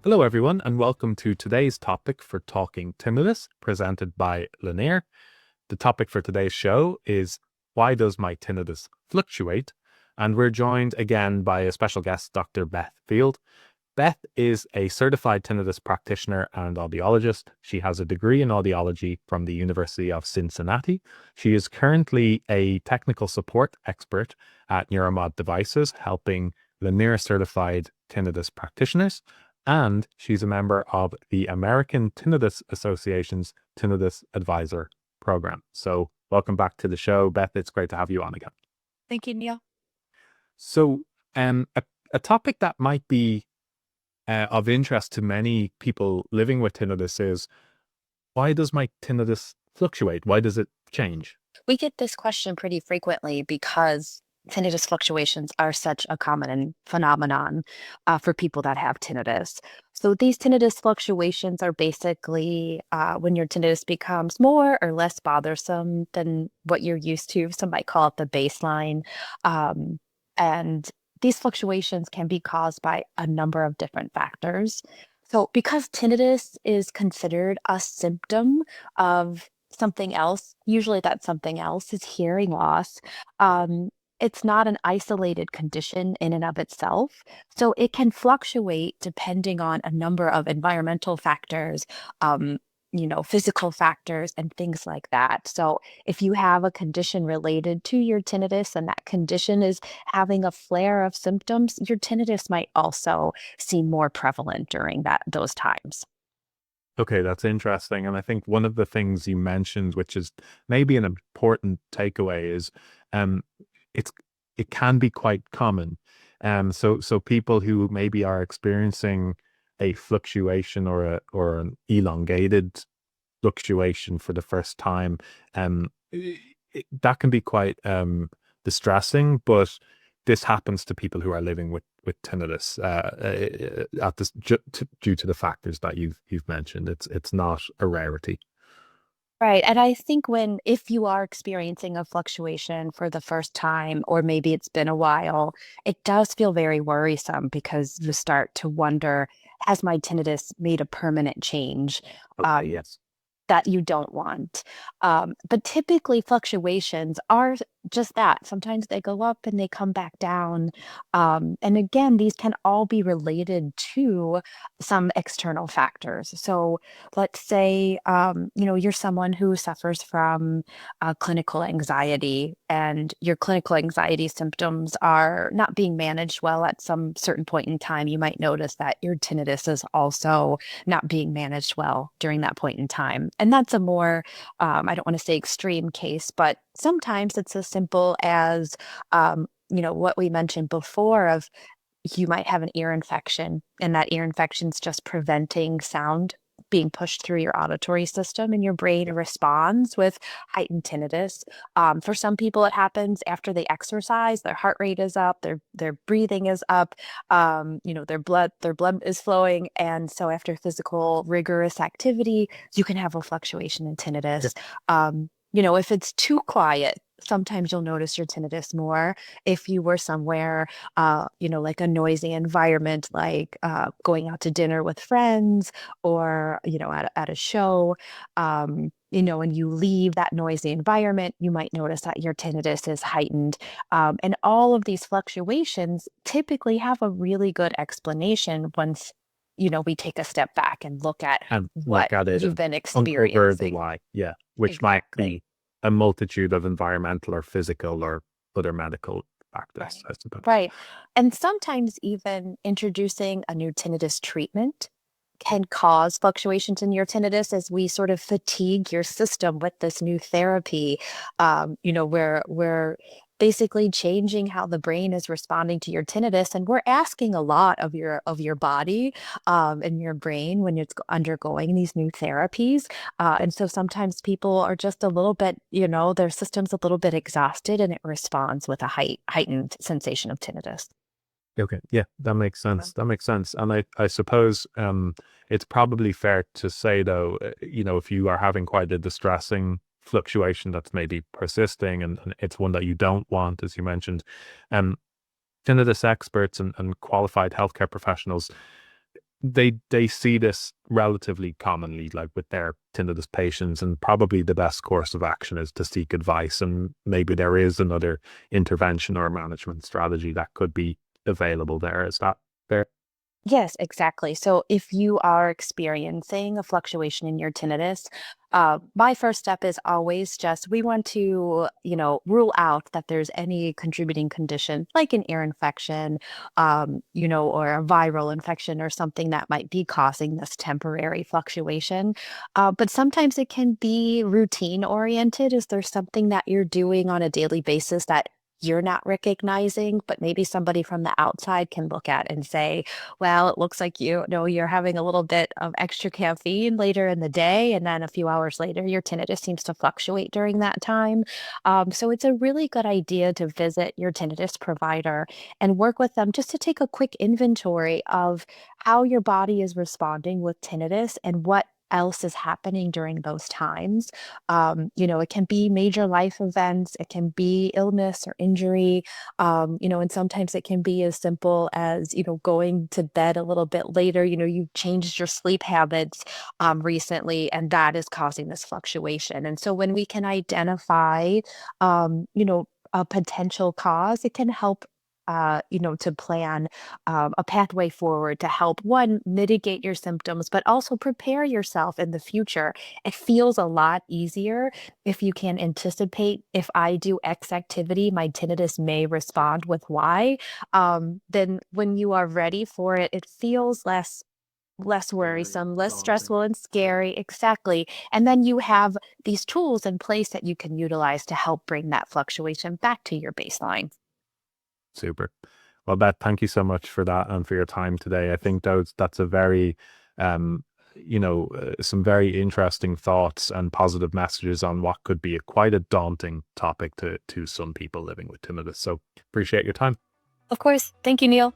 Hello, everyone, and welcome to today's topic for Talking Tinnitus, presented by Lanier. The topic for today's show is why does my tinnitus fluctuate? And we're joined again by a special guest, Dr. Beth Field. Beth is a certified tinnitus practitioner and audiologist. She has a degree in audiology from the University of Cincinnati. She is currently a technical support expert at Neuromod Devices, helping Lanier certified tinnitus practitioners. And she's a member of the American Tinnitus Association's Tinnitus Advisor program. So, welcome back to the show, Beth. It's great to have you on again. Thank you, Neil. So, a topic that might be of interest to many people living with tinnitus is why does my tinnitus fluctuate? Why does it change? We get this question pretty frequently because tinnitus fluctuations are such a common phenomenon for people that have tinnitus. So these tinnitus fluctuations are basically when your tinnitus becomes more or less bothersome than what you're used to. Some might call it the baseline. And these fluctuations can be caused by a number of different factors. So because tinnitus is considered a symptom of something else, usually that something else is hearing loss. Um, it's not an isolated condition in and of itself. So it can fluctuate depending on a number of environmental factors, um, physical factors, and things like that. So if you have a condition related to your tinnitus and that condition is having a flare of symptoms, your tinnitus might also seem more prevalent during those times. Okay, that's interesting. And I think one of the things you mentioned, which is maybe an important takeaway, is um, it's it can be quite common. So people who maybe are experiencing a fluctuation or an elongated fluctuation for the first time, that can be quite distressing. But this happens to people who are living with tinnitus at this due to the factors that you've mentioned. It's not a rarity. Right. And I think if you are experiencing a fluctuation for the first time, or maybe it's been a while, it does feel very worrisome because you start to wonder, has my tinnitus made a permanent change? Okay, Um, yes. that you don't want. But typically, fluctuations are just that. Sometimes they go up and they come back down. And again, these can all be related to some external factors. So let's say, you're someone who suffers from clinical anxiety, and your clinical anxiety symptoms are not being managed well at some certain point in time. You might notice that your tinnitus is also not being managed well during that point in time. And that's a more, I don't want to say extreme case, but sometimes it's as simple as, what we mentioned before of you might have an ear infection, and that ear infection is just preventing sound being pushed through your auditory system, and your brain responds with heightened tinnitus. For some people, it happens after they exercise. Their heart rate is up, their breathing is up, their blood is flowing, and so after physical rigorous activity, you can have a fluctuation in tinnitus. If it's too quiet, sometimes you'll notice your tinnitus more. If you were somewhere like a noisy environment, like going out to dinner with friends or, at a show, when you leave that noisy environment, you might notice that your tinnitus is heightened. And all of these fluctuations typically have a really good explanation once, we take a step back and look at And what look at it you've and been uncover the experiencing. why. Yeah, which might Exactly. be a multitude of environmental or physical or other medical factors, Right. I suppose. Right. And sometimes even introducing a new tinnitus treatment can cause fluctuations in your tinnitus as we sort of fatigue your system with this new therapy. Where we're basically changing how the brain is responding to your tinnitus, and we're asking a lot of your body and your brain when it's undergoing these new therapies. And so sometimes people are just a little bit, their system's a little bit exhausted, and it responds with a heightened sensation of tinnitus. Okay, yeah, that makes Yeah. sense. That makes sense. And I suppose it's probably fair to say though, if you are having quite a distressing fluctuation that's maybe persisting and it's one that you don't want, as you mentioned, um, tinnitus experts and qualified healthcare professionals they see this relatively commonly, like with their tinnitus patients, and probably the best course of action is to seek advice. And maybe there is another intervention or management strategy that could be available there. Is that fair? Yes, exactly. So if you are experiencing a fluctuation in your tinnitus, my first step is always just we want to, rule out that there's any contributing condition like an ear infection, or a viral infection or something that might be causing this temporary fluctuation. But sometimes it can be routine oriented. Is there something that you're doing on a daily basis that you're not recognizing, but maybe somebody from the outside can look at and say, well, it looks like you're having a little bit of extra caffeine later in the day, and then a few hours later, your tinnitus seems to fluctuate during that time. So it's a really good idea to visit your tinnitus provider and work with them just to take a quick inventory of how your body is responding with tinnitus and what else is happening during those times. It can be major life events, it can be illness or injury, and sometimes it can be as simple as, going to bed a little bit later. You've changed your sleep habits recently, and that is causing this fluctuation. And so when we can identify, a potential cause, it can help. To plan a pathway forward to help one mitigate your symptoms, but also prepare yourself in the future. It feels a lot easier if you can anticipate if I do X activity, my tinnitus may respond with Y. Then when you are ready for it, it feels less Scary, worrisome, less daunting. stressful and Yeah. scary. Exactly. And then you have these tools in place that you can utilize to help bring that fluctuation back to your baseline. Super. Well, Beth, thank you so much for that and for your time today. I think that's a very, um, some very interesting thoughts and positive messages on what could be quite a daunting topic to some people living with tinnitus. So appreciate your time. Of course. Thank you, Neil.